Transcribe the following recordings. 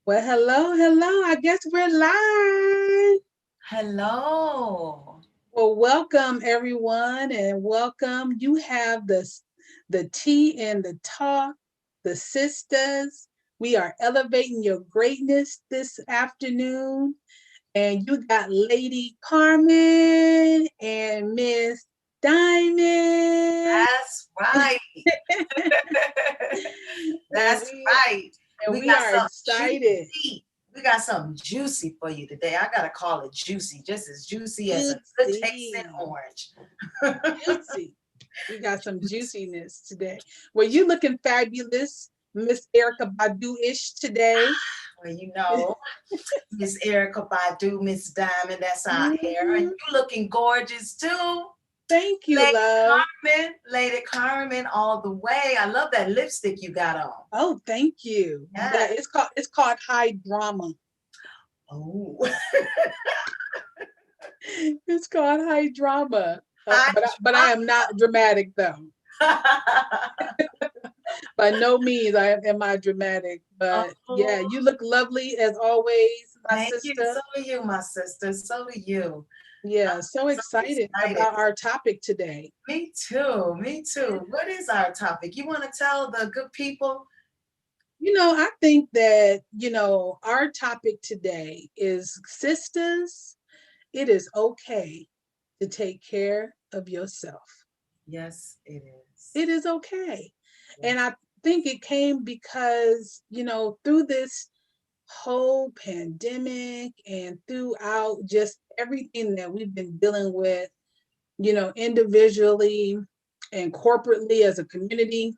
Well, hello, hello. I guess we're live. Hello. Well, welcome everyone, and welcome. You have the tea and the talk, the sisters. We are elevating your greatness this afternoon, and you got Lady Carmen and Miss Diamond, That's right. and That's we right. and We we got are something excited. juicy. We got something juicy for you today. I gotta call it juicy, just as juicy as a good tasting Juicy, orange. juicy. We got some juiciness today. Well, you looking fabulous, Miss Erica Badu-ish today. Well, Miss Erica Badu, Miss Diamond, that's our hair. And Mhm. you looking gorgeous too. Thank you, Lady love. Lady Carmen, all the way. I love that lipstick you got on. Oh, thank you. That Yes. it's called high drama. Oh, It's called high drama. I But I am not dramatic though. tried. By no means am I dramatic. But yeah, Oh, you look lovely as always, my thank you. sister. So do you, my sister. So do you. Yeah, I'm so so excited excited. about our topic today. Me too. Me too. What is our topic? You want to tell the good people? I think that, our topic today is sisters, it is okay to take care of yourself. Yes, it is. It is okay. And Yes. I think it came because, through this whole pandemic and throughout just everything that we've been dealing with, individually and corporately as a community,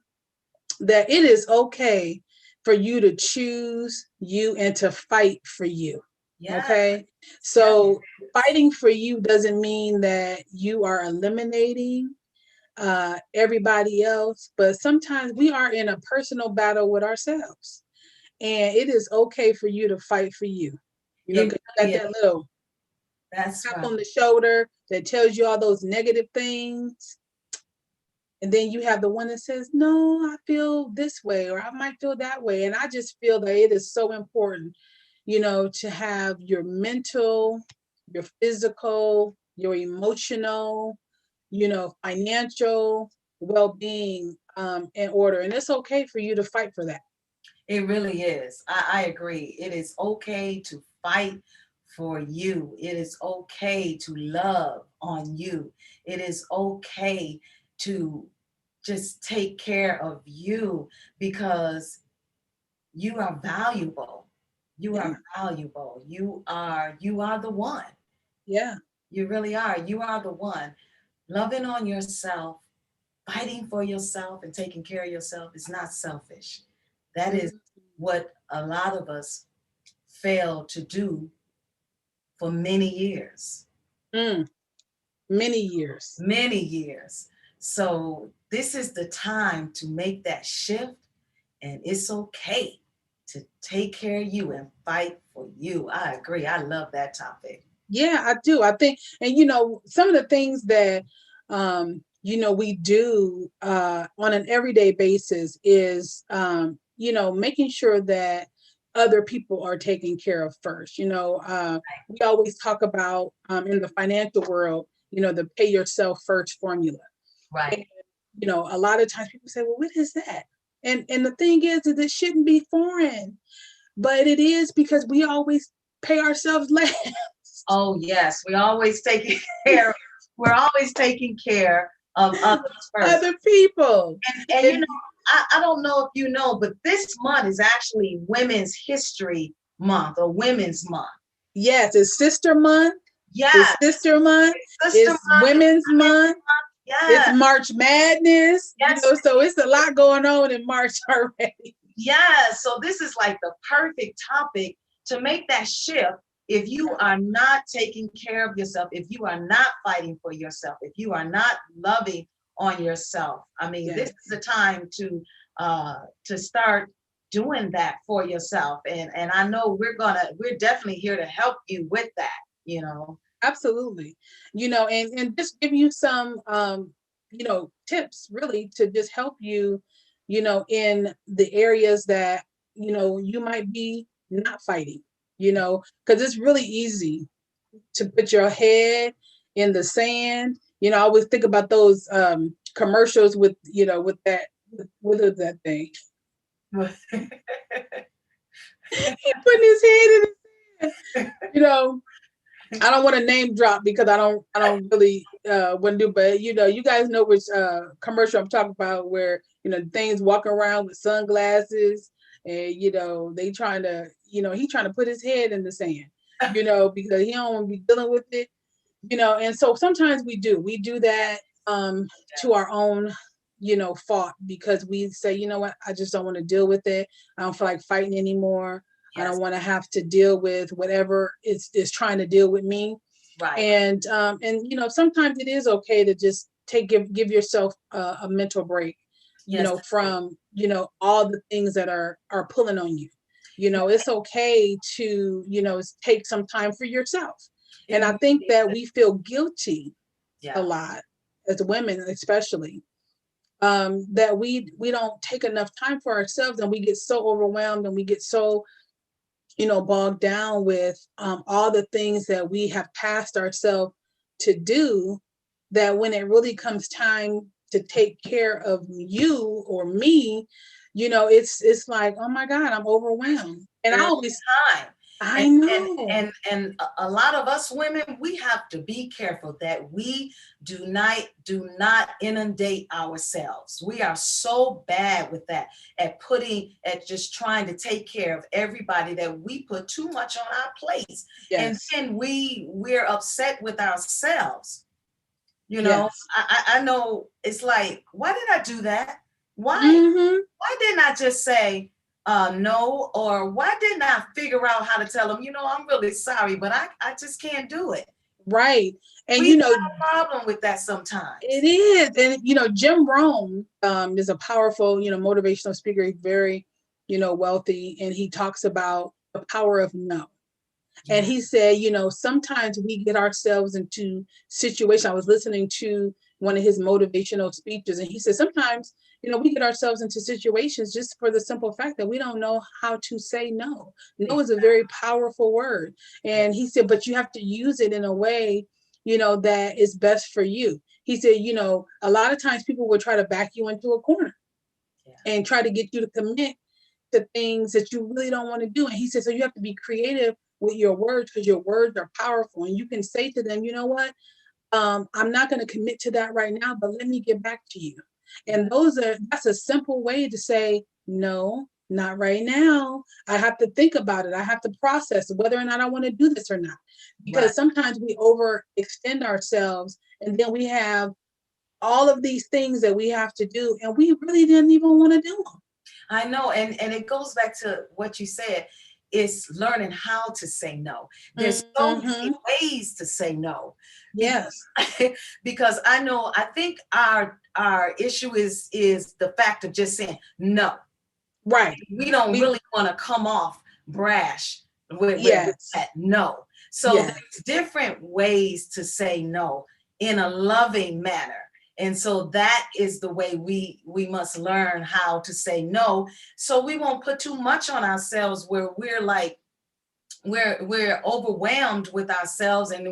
that it is okay for you to choose you and to fight for you. Yes. Okay. Yes, So it is. fighting for you doesn't mean that you are eliminating everybody else, but sometimes we are in a personal battle with ourselves. And it is okay for you to fight for you. It 'Cause you got really is. that little That's tap right. on the shoulder that tells you all those negative things. And then you have the one that says, no, I feel this way, or I might feel that way. And I just feel that it is so important, to have your mental, your physical, your emotional, financial well being in order. And it's okay for you to fight for that. It really is. I agree. It is okay to fight for you. It is okay to love on you. It is okay to just take care of you because you are valuable. You Yeah. are valuable. You are the one. Yeah. You really are. You are the one. Loving on yourself, fighting for yourself and taking care of yourself is not selfish. That is Mm, what a lot of us fail to do for many years. mm, many years. Many years. So this is the time to make that shift, and it's okay to take care of you and fight for you. I agree. I love that topic. Yeah, I do. I think, and some of the things that we do on an everyday basis is making sure that other people are taken care of first. We always talk about in the financial world, the pay yourself first formula. And Right. a lot of times people say, well, what is that? And the thing is it shouldn't be foreign, but it is because we always pay ourselves last. Oh yes, we always taking care. We're always taking care of others first. Other people. And If, I don't know if you know, but this month is actually Women's History Month or Women's Month. yes, it's Sister Month, it's Yes, Sister Month, it's Sister it's Month, it's Women's Women's Month, Month. it's Yes, March Madness, yes, so it's a lot going on in March already. yes. So this is like the perfect topic to make that shift. If you are not taking care of yourself, if you are not fighting for yourself, if you are not loving on yourself, I mean, this Yes, is the time to start doing that for yourself. And I know we're definitely here to help you with that, you know. absolutely. And just give you some tips really to just help you, in the areas that you might be not fighting, because it's really easy to put your head in the sand. I always think about those commercials with, with that, what is that thing? He putting his head in the sand. I don't want to name drop because I don't really want to do, but you guys know which commercial I'm talking about, where things walking around with sunglasses, and they trying to, he trying to put his head in the sand, because he don't want to be dealing with it, and so sometimes we do that to our own fault, because we say, what, I just don't want to deal with it. I don't feel like fighting anymore. I Yes. don't want to have to deal with whatever is trying to deal with me. Right. And sometimes it is okay to just give yourself a mental break, Yes. from all the things that are pulling on you. It's okay to take some time for yourself. And I think that we feel guilty a Yeah. lot, as women especially, that we don't take enough time for ourselves, and we get so overwhelmed, and we get so bogged down with all the things that we have tasked ourselves to do, that when it really comes time to take care of you or me, it's like, oh my God, I'm overwhelmed. And I There's always, time. I And know. a lot of us women, we have to be careful that we do not inundate ourselves. We are so bad with that, at just trying to take care of everybody, that we put too much on our plates. And Yes. then we're upset with ourselves. Yes. I know, it's like, why did I do that? Why? Mm-hmm. Why didn't I just say no? Or why didn't I figure out how to tell them, I'm really sorry, but I just can't do it. Right. And We got a problem with that it sometimes. is. And Jim Rohn is a powerful, motivational speaker. He's very, wealthy, and he talks about the power of no. And Yeah. he said, sometimes we get ourselves into situations. I was listening to one of his motivational speeches, and he said sometimes, we get ourselves into situations just for the simple fact that we don't know how to say no. No is a very powerful word. Yeah. And he said, but you have to use it in a way, that is best for you. He said, a lot of times people will try to back you into a corner Yeah. and try to get you to commit to things that you really don't want to do. And he said, so you have to be creative with your words, because your words are powerful. And you can say to them, you know what? I'm not going to commit to that right now, but let me get back to you. And that's a simple way to say, no, not right now. I have to think about it. I have to process whether or not I want to do this or not. Right. Because sometimes we overextend ourselves, and then we have all of these things that we have to do, and we really didn't even want to do them. I know, and it goes back to what you said, is learning how to say no. There's so many Mm-hmm. ways to say no, because Yes. because I think our issue is the fact of just saying no. Right. We don't We really want to come off brash with Yes. that no. So Yes. there's different ways to say no in a loving manner. And so that is the way we must learn how to say no, so we won't put too much on ourselves, where we're like, we're overwhelmed with ourselves, and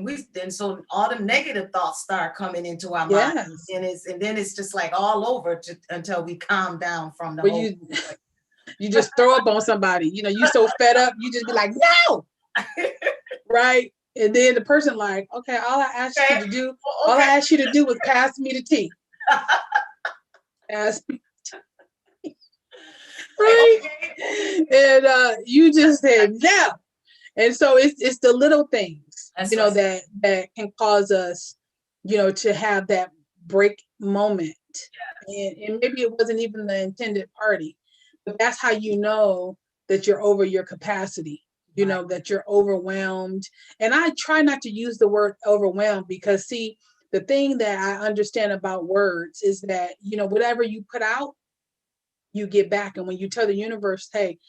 so all the negative thoughts start coming into our mind, Yes. and then it's just like all over until we calm down from the But whole you just throw up on somebody. You so fed up, you just be like, no, right? And then the person like, okay, okay, all I okay. asked you to do was pass me the tea. Pass me, right? Okay. And you just said no. And so it's the little things, That's right. that can cause us, to have that break moment. And maybe it wasn't even the intended party, but that's how you know that you're over your capacity, Right. that you're overwhelmed. And I try not to use the word overwhelmed, because see, the thing that I understand about words is that, whatever you put out, you get back. And when you tell the universe, hey,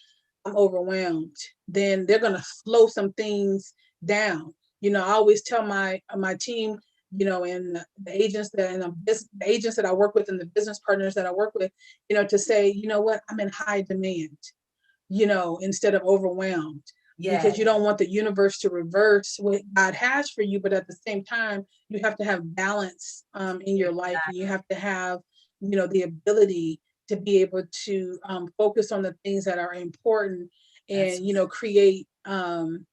I'm overwhelmed, then they're gonna slow some things down. I always tell my team, and the agents that I work with, and the business partners that I work with, to say, you know what, I'm in high demand. instead of overwhelmed, Yeah, because you don't want the universe to reverse what God has for you. But at the same time, you have to have balance in your life, and you have to have, the ability to be able to focus on the things that are important, that's and, create, an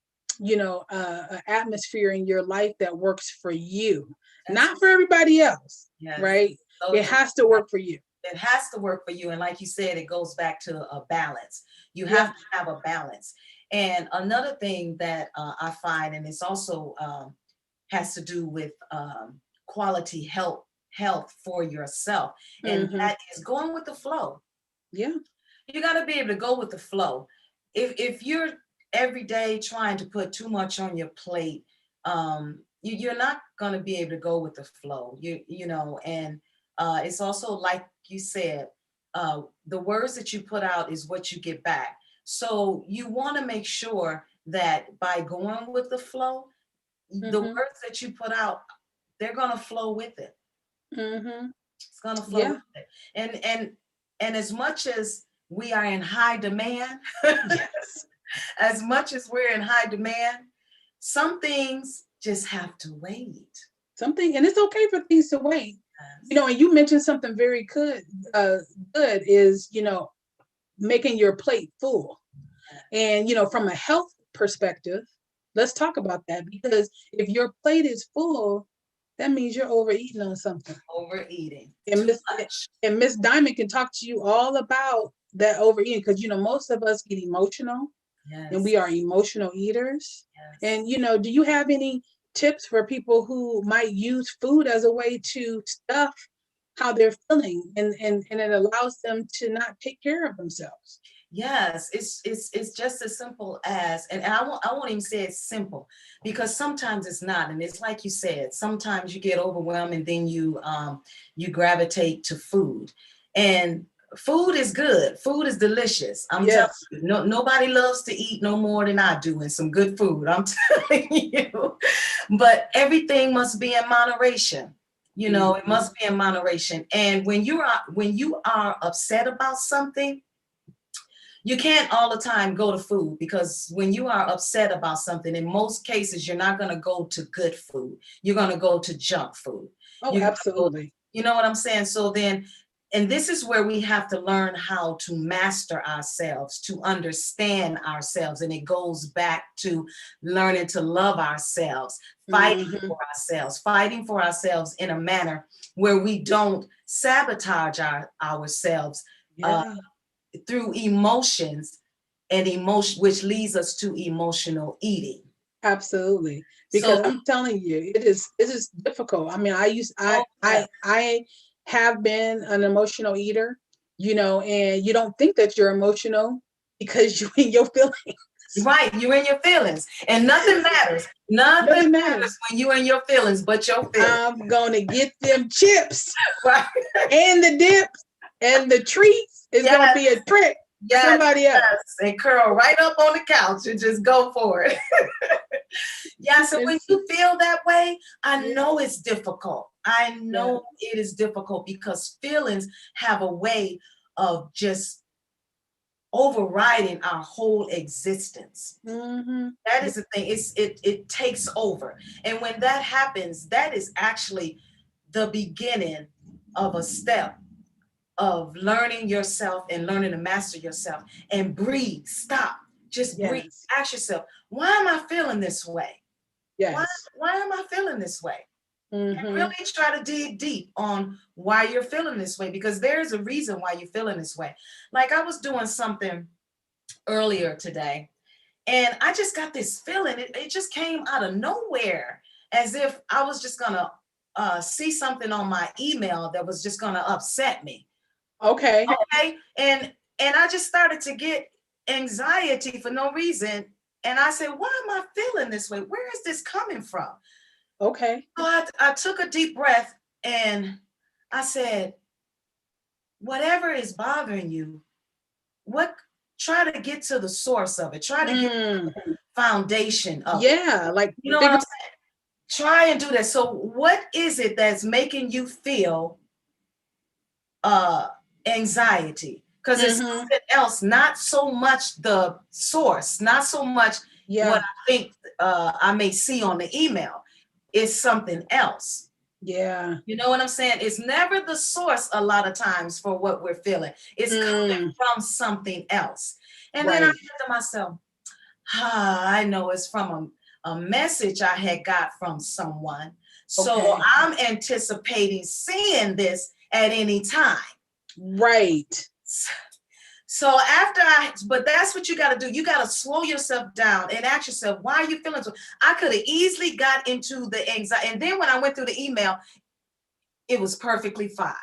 atmosphere in your life that works for you, that's not for everybody else, yes. right? So It true. has to work for you. It has to work for you. And like you said, it goes back to a balance. You have Yeah. to have a balance. And another thing that I find, and it's also has to do with quality health for yourself, and Hmm. that is going with the flow. Yeah. You got to be able to go with the flow. If you're every day trying to put too much on your plate, you're not going to be able to go with the flow. And it's also like you said, the words that you put out is what you get back. So you want to make sure that by going with the flow, the Hmm. words that you put out, they're going to flow with it. Hmm. It's going to flow Yeah. with it. And as much as we are in high demand, Yes. as much as we're in high demand, some things just have to wait. Something, and it's okay for things to wait. Yes. And you mentioned something very good. Good is, making your plate full. And, from a health perspective, let's talk about that, because if your plate is full, that means you're overeating on something. Overeating And too Miss much. and Miss Diamond can talk to you all about that overeating, because most of us get emotional, and Yes, we are emotional eaters. yes. And do you have any tips for people who might use food as a way to stuff how they're feeling, and it allows them to not take care of themselves? Yes, it's just as simple as, and I won't even say it's simple, because sometimes it's not, and it's like you said, sometimes you get overwhelmed and then you gravitate to food, and food is good, food is delicious. I'm telling Yes. you, nobody loves to eat no more than I do, and some good food. I'm telling you, but everything must be in moderation. It Mhm. must be in moderation, and when you are upset about something, you can't all the time go to food, because when you are upset about something, in most cases, you're not going to go to good food. You're going to go to junk food. Oh, You're going to go, absolutely. you know what I'm saying? So then, and this is where we have to learn how to master ourselves, to understand ourselves. And it goes back to learning to love ourselves, Hmm. fighting for ourselves in a manner where we don't sabotage ourselves. Uh, Yeah, through emotions, and emotion, which leads us to emotional eating. absolutely. Because So, I'm telling you, it is difficult. I mean, oh yeah, I have been an emotional eater, and you don't think that you're emotional because you in your feelings. right, you're in your feelings, and nothing matters. Nothing Nothing matters matters. when you're in your feelings but your feelings. I'm gonna get them chips Right? and the dips and the treats. Is gonna Yes, be a trick for yes, somebody else. yes, and curl right up on the couch and just go for it. Yeah, so when It's, you feel that way, I yeah, know it's difficult. I yeah. know it is difficult, because feelings have a way of just overriding our whole existence. Hmm. That is the thing. It takes over. And when that happens, that is actually the beginning of a step of learning yourself and learning to master yourself. And breathe, stop, just breathe. Yes. Ask yourself, why am I feeling this way? Why Yes. why am I feeling this way? And Hmm. really try to dig deep on why you're feeling this way, because there's a reason why you're feeling this way. Like, I was doing something earlier today, and I just got this feeling. It just came out of nowhere, as if I was just gonna see something on my email that was just gonna upset me. Okay. Okay, and I just started to get anxiety for no reason. And I said, why am I feeling this way? Where is this coming from? Okay. So I took a deep breath, and I said, whatever is bothering you, what try to get to the source of it. Try to get Mm. foundation of it. Yeah. Like You know what figure. I'm saying? Try and do that. So what is it that's making you feel uh anxiety? because it's Mm-hmm. something else, not so much the source, not so much what Yeah. I think I may see on the email. It's something else. Yeah. You know what I'm saying? It's never the source a lot of times for what we're feeling. It's coming Mm, from something else. And then I right. said to myself, I know it's from a message I had got from someone. So Okay. I'm anticipating seeing this at any time. Right. So but that's what you got to do. You got to slow yourself down and ask yourself, why are you feeling so? I could have easily got into the anxiety. And then when I went through the email, it was perfectly fine.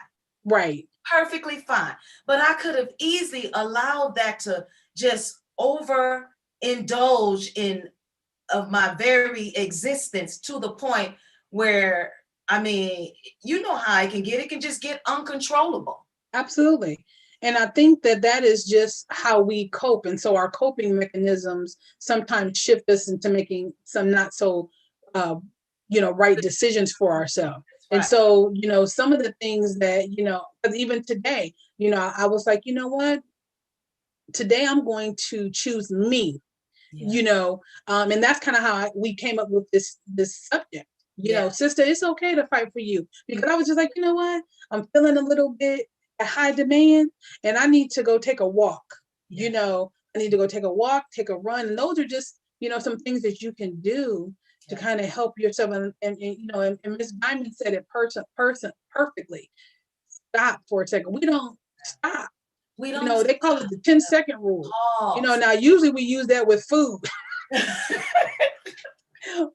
Right. Perfectly fine. But I could have easily allowed that to just overindulge in of my very existence to the point where, I mean, you know how it can get. It can just get uncontrollable. Absolutely. And I think that that is just how we cope. And so our coping mechanisms sometimes shift us into making some not so, uh, right decisions for ourselves. That's And right. so, some of the things that, 'cause even today, I was like, you know what? Today I'm going to choose me, Yeah. and that's kind of how we came up with this subject. Yeah. Sister, it's okay to fight for you, because I was just like, you know what, I'm feeling a little bit at high demand, and I need to go take a walk. Yeah. I need to go take a walk, take a run, and those are just some things that you can do to Yes. kind of help yourself. And Miss Diamond said it person perfectly. Stop for a second. We don't stop. We don't They call it the 10-second rule. pause. Now usually we use that with food,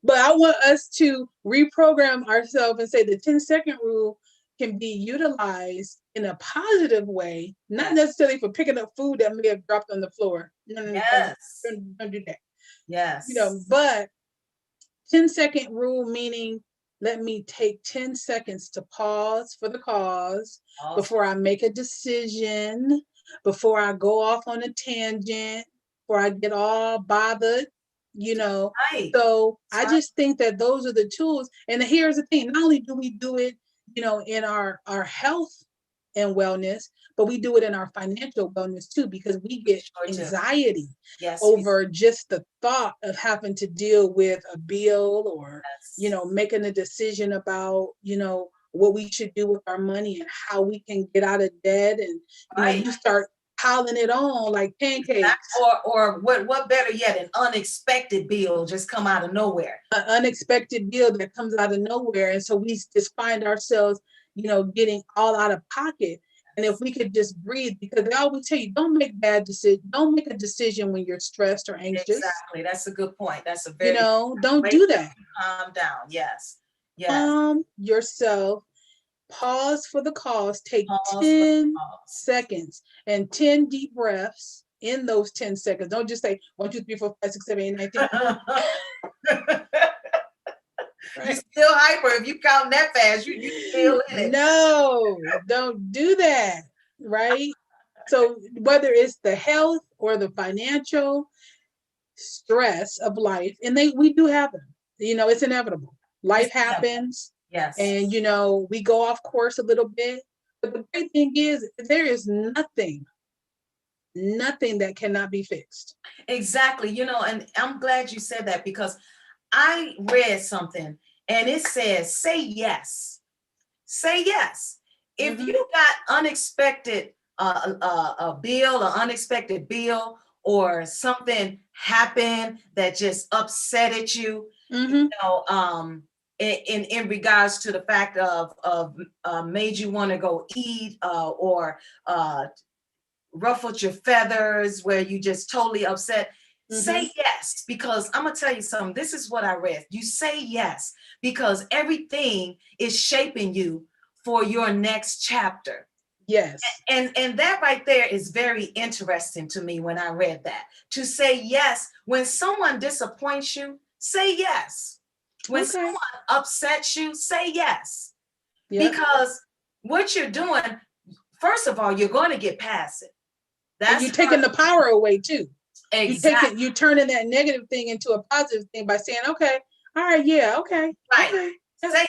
but I want us to reprogram ourselves and say the 10-second rule can be utilized in a positive way, not Yes. necessarily for picking up food that may have dropped on the floor. No, no, no, Yes. don't do that. Yes. But 10-second rule meaning, let me take 10 seconds to pause for the cause Pause. before I make a decision, before I go off on a tangent, before I get all bothered, you know. Right. So That's I right. just think that those are the tools. And here's the thing, not only do we do it, in our health and wellness, but we do it in our financial wellness too, because we get Sure do. anxiety Yes. over just the thought of having to deal with a bill, or Yes. making a decision about what we should do with our money and how we can get out of debt. And Right. you start piling it on like pancakes. Or what better yet, an unexpected bill just come out of nowhere. An unexpected bill that comes out of nowhere, and so we just find ourselves getting all out of pocket. And if we could just breathe, because they always tell you, don't make bad decisions, don't make a decision when you're stressed or anxious. Exactly. That's a good point. That's a very Don't way do to that. calm down. Yes. Yes. Calm yourself, pause for the cause, take Pause for 10 pause. seconds and 10 deep breaths in those 10 seconds. Don't just say 1, 2, 3, 4, 5, 6, 7, 8, 9, 10. You Right? still hyper if you count that fast. You still in it. No, don't do that. Right? So whether it's the health or the financial stress of life, and we do have them. It's inevitable. Life It's inevitable. happens, Yes. and we go off course a little bit. But the great thing is, there is nothing that cannot be fixed. Exactly. And I'm glad you said that, because I read something and it says, say yes. Say yes. If Mm-hmm. you got unexpected a bill, or unexpected bill, or something happened that just upsetted you, Mm-hmm. in regards to the fact of made you want to go eat, or ruffled your feathers, where you just totally upset, Mm-hmm. say yes. Because I'm gonna tell you something. This is what I read. You say yes because everything is shaping you for your next chapter. Yes. And that right there is very interesting to me when I read that. To say yes when someone disappoints you, say yes. When Okay. someone upsets you, say yes. Yep. Because what you're doing, first of all, you're going to get past it. And That's you're taking the power away too. exactly You're turning that negative thing into a positive thing by saying, okay, all right, yeah, okay, right. okay. Say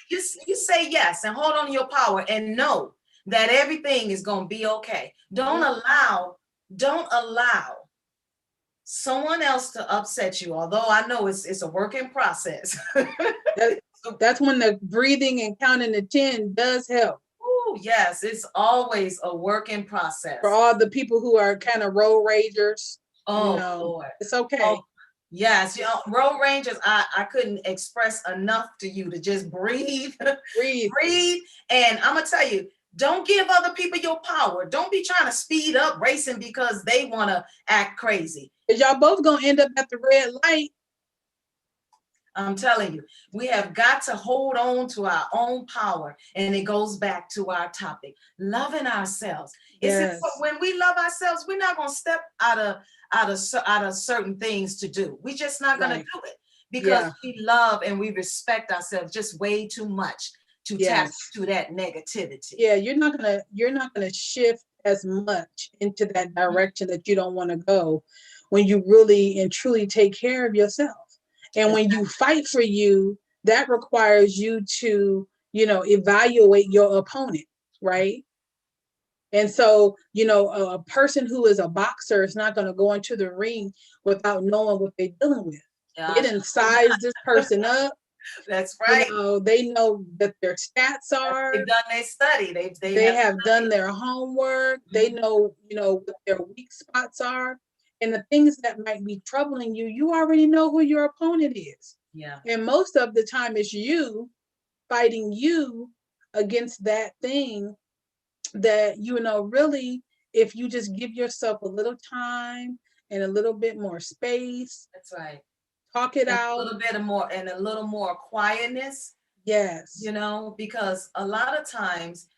you say yes and hold on to your power and know that everything is going to be okay. Don't allow someone else to upset you. Although I know it's a work in process. That's when the breathing and counting to 10 does help. Oh, yes, it's always a work in process. For all the people who are kind of road ragers, Lord. it's okay. Oh, yes, road rangers, I couldn't express enough to you to just breathe, breathe. And I'm gonna tell you, don't give other people your power. Don't be trying to speed up racing because they want to act crazy. Because y'all both gonna end up at the red light. I'm telling you, we have got to hold on to our own power. And it goes back to our topic, loving ourselves. Yes. When we love ourselves, we're not going to step out of certain things to do. We're just not going to do it because we love and we respect ourselves just way too much to tap into that negativity. Yeah, you're not gonna shift as much into that direction that you don't want to go when you really and truly take care of yourself. And when you fight for you, that requires you to, evaluate your opponent, right? And so, a person who is a boxer is not going to go into the ring without knowing what they're dealing with. They didn't size this person up. That's right. They know that their stats are. They've done their study. They have done their homework. Mm-hmm. They know, what their weak spots are. And the things that might be troubling you, you already know who your opponent is. Yeah. And most of the time it's you fighting you against that thing that, really, if you just give yourself a little time and a little bit more space. That's right. Talk it out. A little more quietness. Yes. Because a lot of times,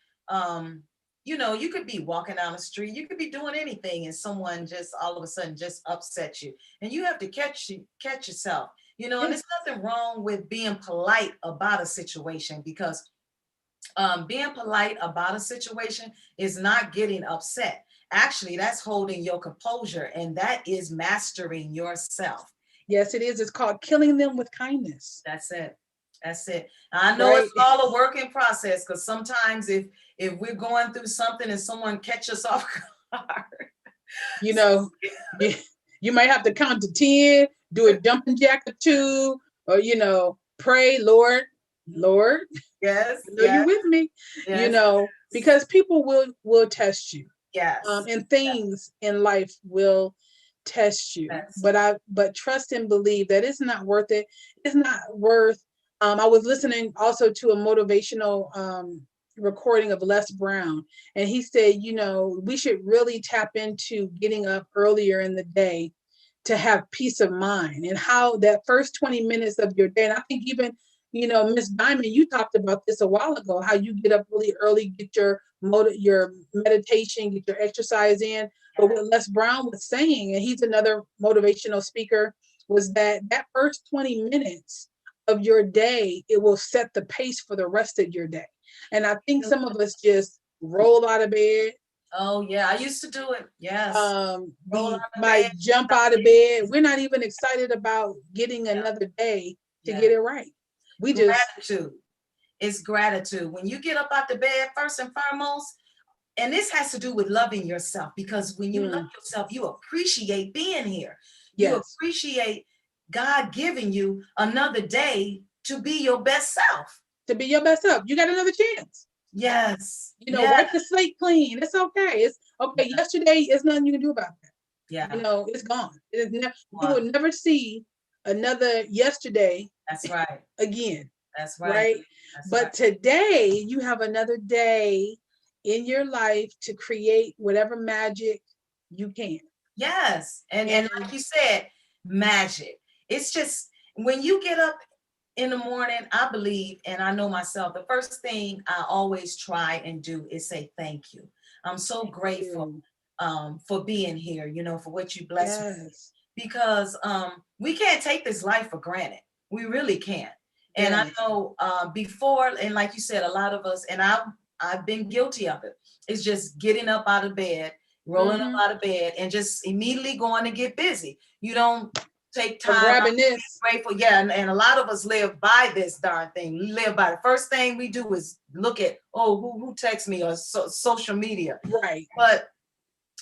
you could be walking down the street, you could be doing anything, and someone just all of a sudden just upsets you, and you have to catch yourself. And there's nothing wrong with being polite about a situation, because being polite about a situation is not getting upset. Actually, that's holding your composure, and that is mastering yourself. Yes, it is. It's called killing them with kindness. That's it. I know it's all a work in process, because sometimes if we're going through something and someone catches us off guard, you might have to count to 10, do a jumping jack or 2, or pray, Lord. Yes. You're with me. Yes. Because people will test you. Yes. And things in life will test you. Yes. But trust and believe that it's not worth it. It's not worth. I was listening also to a motivational recording of Les Brown, and he said, we should really tap into getting up earlier in the day to have peace of mind, and how that first 20 minutes of your day. And I think even, Miss Diamond, you talked about this a while ago, how you get up really early, get your meditation, get your exercise in. But what Les Brown was saying, and he's another motivational speaker, was that first 20 minutes of your day, it will set the pace for the rest of your day. And I think some of us just roll out of bed. Oh yeah, I used to do it. Yes. We might jump out of bed. We're not even excited about getting another day to get it right. Gratitude. It's gratitude. When you get up out the bed, first and foremost, and this has to do with loving yourself, because when you love yourself, you appreciate being here. You appreciate God giving you another day to be your best self. To be your best self. You got another chance. Yes. Wipe the slate clean. It's okay. It's okay. Yeah. Yesterday, there's nothing you can do about that. Yeah. It's gone. You will never see another yesterday. That's right. Again. That's right. Right. But today, you have another day in your life to create whatever magic you can. Yes. And like you said, magic. It's just when you get up in the morning, I believe, and I know myself, the first thing I always try and do is say thank you. I'm so grateful for being here, for what you blessed me with. Because we can't take this life for granted. We really can't. And I know before, and like you said, a lot of us, and I've been guilty of it, it's just getting up out of bed, rolling up out of bed, and just immediately going to get busy. You don't take or time out grabbing to be this. grateful. Yeah, and a lot of us live by this darn thing. We live by the first thing we do is look at, oh, who texts me, or social media. Right. But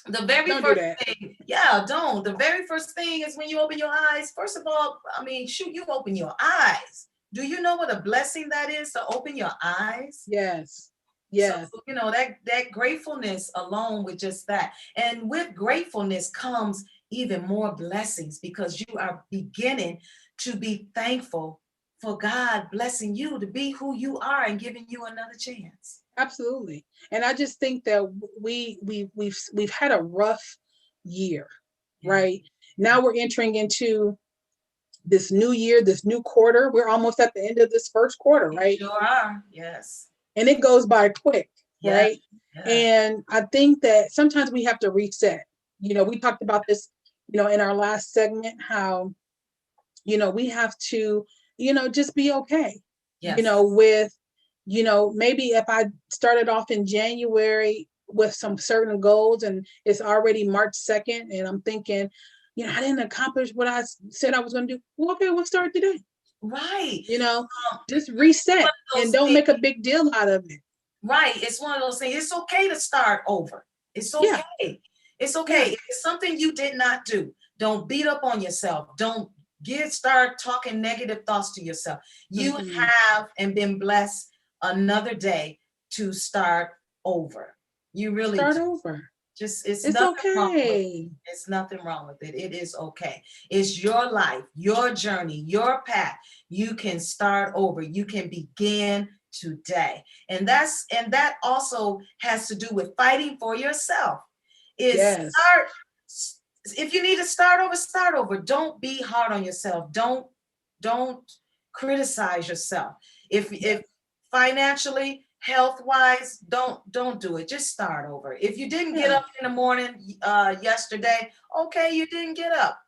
the very Don't do first that. thing, yeah, don't. The very first thing is when you open your eyes. First of all, I mean, shoot, you open your eyes. Do you know what a blessing that is to open your eyes? Yes. So, Yes. that gratefulness alone with just that. And with gratefulness comes even more blessings because you are beginning to be thankful for God blessing you to be who you are and giving you another chance. Absolutely. And I just think that we've had a rough year, Yeah. right? Now we're entering into this new year, this new quarter. We're almost at the end of this first quarter, You right? sure are. Yes. And it goes by quick, Yeah. right? Yeah. And I think that sometimes we have to reset. We talked about this, in our last segment, how, we have to, just be okay, Yes. with, maybe if I started off in January with some certain goals and it's already March 2nd and I'm thinking, I didn't accomplish what I said I was going to do. Well, okay, we'll start today. Right. You know, just One reset of and those don't things. make a big deal out of it. Right. It's one of those things. It's okay to start over. It's Yeah, okay. It's yeah. okay. If it's something you did not do, don't beat up on yourself. Don't start talking negative thoughts to yourself. You Mm-hmm. have and been blessed another day to start over. You really Start do. over. Just it's It's nothing wrong with it. okay. It's nothing wrong with it. It is okay. It's your life, your journey, your path. You can start over. You can begin today. And that also has to do with fighting for yourself. Is Yes. start if you need to start over, start over. Don't be hard on yourself. Don't criticize yourself. If financially, health wise, don't do it. Just start over. If you didn't get Yeah. up in the morning yesterday, okay, you didn't get up.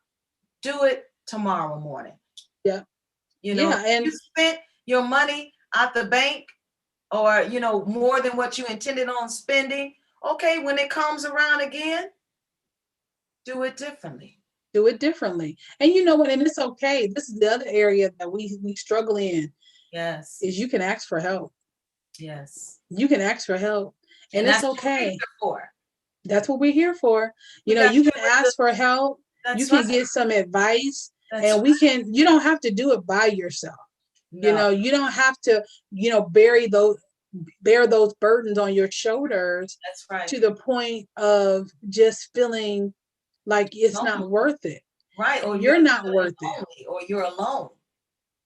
Do it tomorrow morning. Yeah. If Yeah. And you spent your money at the bank, or more than what you intended on spending, okay, when it comes around again, do it differently. do it differently. And you know what? And it's okay. This is the other area that we struggle in Yes. is you can ask for help. Yes. You can ask for help. And And it's that's what we're okay. here for. That's what we're here for. We got You you can with the ask for help. You that's right. can get some advice That's and you don't have to do it by yourself. no, You don't have to, bear those burdens on your shoulders that's right. to the point of just feeling like it's No, not worth it. right. Or you're You're not feeling worth it. lonely, or you're alone.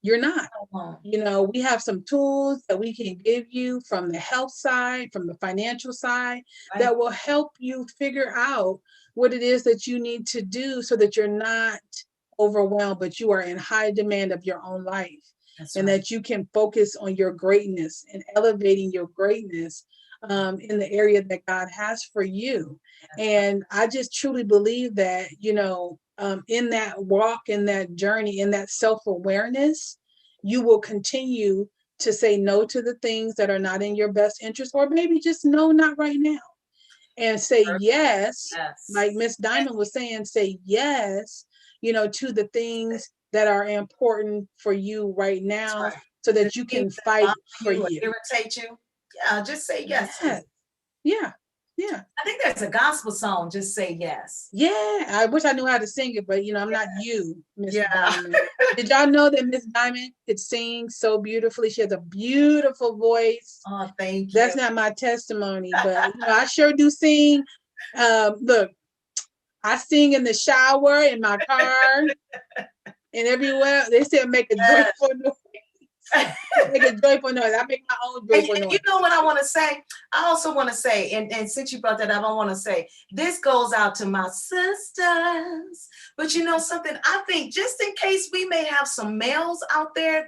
You're not. Alone. We have some tools that we can give you from the health side, from the financial side, Right. that will help you figure out what it is that you need to do so that you're not overwhelmed, but you are in high demand of your own life That's and right. that you can focus on your greatness and elevating your greatness in the area that God has for you. That's right. And I just truly believe that, in that walk, in that journey, in that self awareness, you will continue to say no to the things that are not in your best interest, or maybe just no, not right now, and say Perfect. yes, Yes. like Miss Diamond was saying, say yes, to the things that are important for you right That's now right. so The that you things can that fight bother for you or you. irritate you, yeah, just say yes to Yeah, it. yeah, yeah. I think there's a gospel song, just say yes. Yeah, I wish I knew how to sing it, but I'm not Yeah. you, Miss Yeah. Diamond. Did y'all know that Miss Diamond could sing so beautifully? She has a beautiful voice. Oh, thank you. That's not my testimony, but I sure do sing. Look, I sing in the shower, in my car, and everywhere. They said make a Yes. joyful noise. Make a joyful noise. I make my own joyful And you noise. know what I want to say? I also want to say, and since you brought that up, I want to say this goes out to my sisters. But you know something? I think just in case we may have some males out there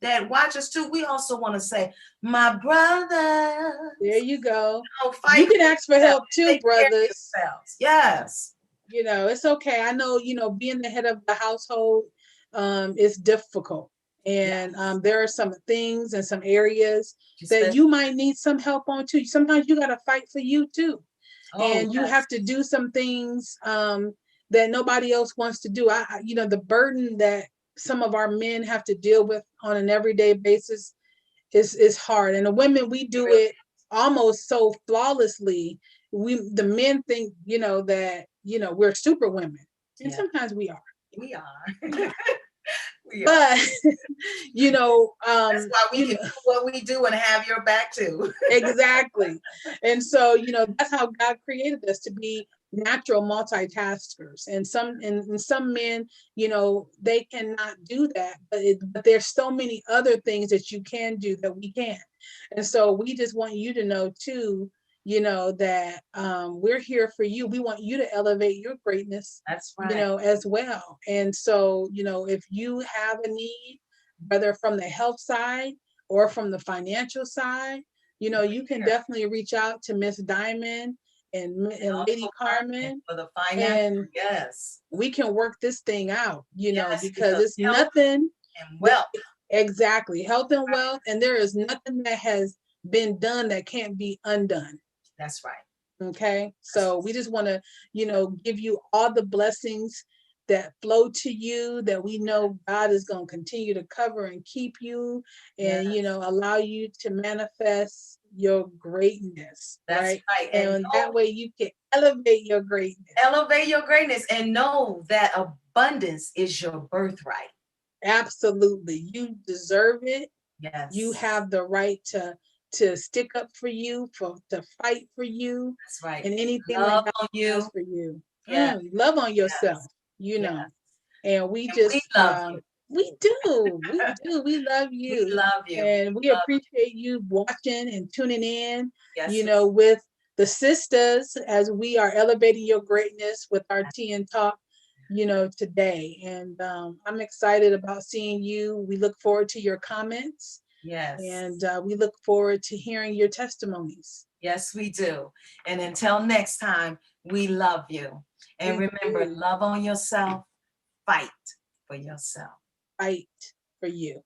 that watch us too, we also want to say, my There brothers, you go. You fight can for ask for yourselves, help too, take care of brothers. yourselves. Yes. It's okay. I know, being the head of the household is difficult. And Yes. there are some things and some areas that Especially, you might need some help on too. Sometimes you got to fight for you too. oh And you have yes. to do some things that nobody else wants to do. The burden that some of our men have to deal with on an everyday basis is hard. And the women, we do Really? it almost so flawlessly. The men think, that, we're super women. And Yeah, sometimes we are. we are. We are. But, you know, That's um, why we you can know, do what we do and have your back too. exactly. And so, that's how God created us to be natural multitaskers. And some men, they cannot do that, but there's so many other things that you can do that we can. And so we just want you to know too, that we're here for you. We want you to elevate your greatness, That's right. as well. And so, if you have a need, whether from the health side or from the financial side, We're you can here. definitely reach out to Miss Diamond And and Lady also Carmen Carmen, for the financial. and Yes. we can work this thing out, Yes, because because it's health nothing and that, wealth. exactly, health and wealth, and there is nothing that has been done that can't be undone. That's right. Okay. That's So we just want to, give you all the blessings that flow to you, that we know God is going to continue to cover and keep you, and, yes. allow you to manifest your greatness, That's right? right. And And that way you can elevate your greatness. elevate your greatness and know that abundance is your birthright. Absolutely. You deserve it. You Yes. have the right to stick up for you, to fight for you, That's right. and anything that Love God on has you. for you. Yes. Love on yourself, Yes. you Yes. know. And we And we just love you. we love We you, love you. and we We love appreciate you watching and tuning in, Yes. with the sisters, as we are elevating your greatness with our tea and talk, today. And I'm excited about seeing you. We look forward to your comments, Yes. and we look forward to hearing your testimonies. Yes, we do. And until next time, we love you. And We remember, do love on yourself, fight for yourself. fight for you.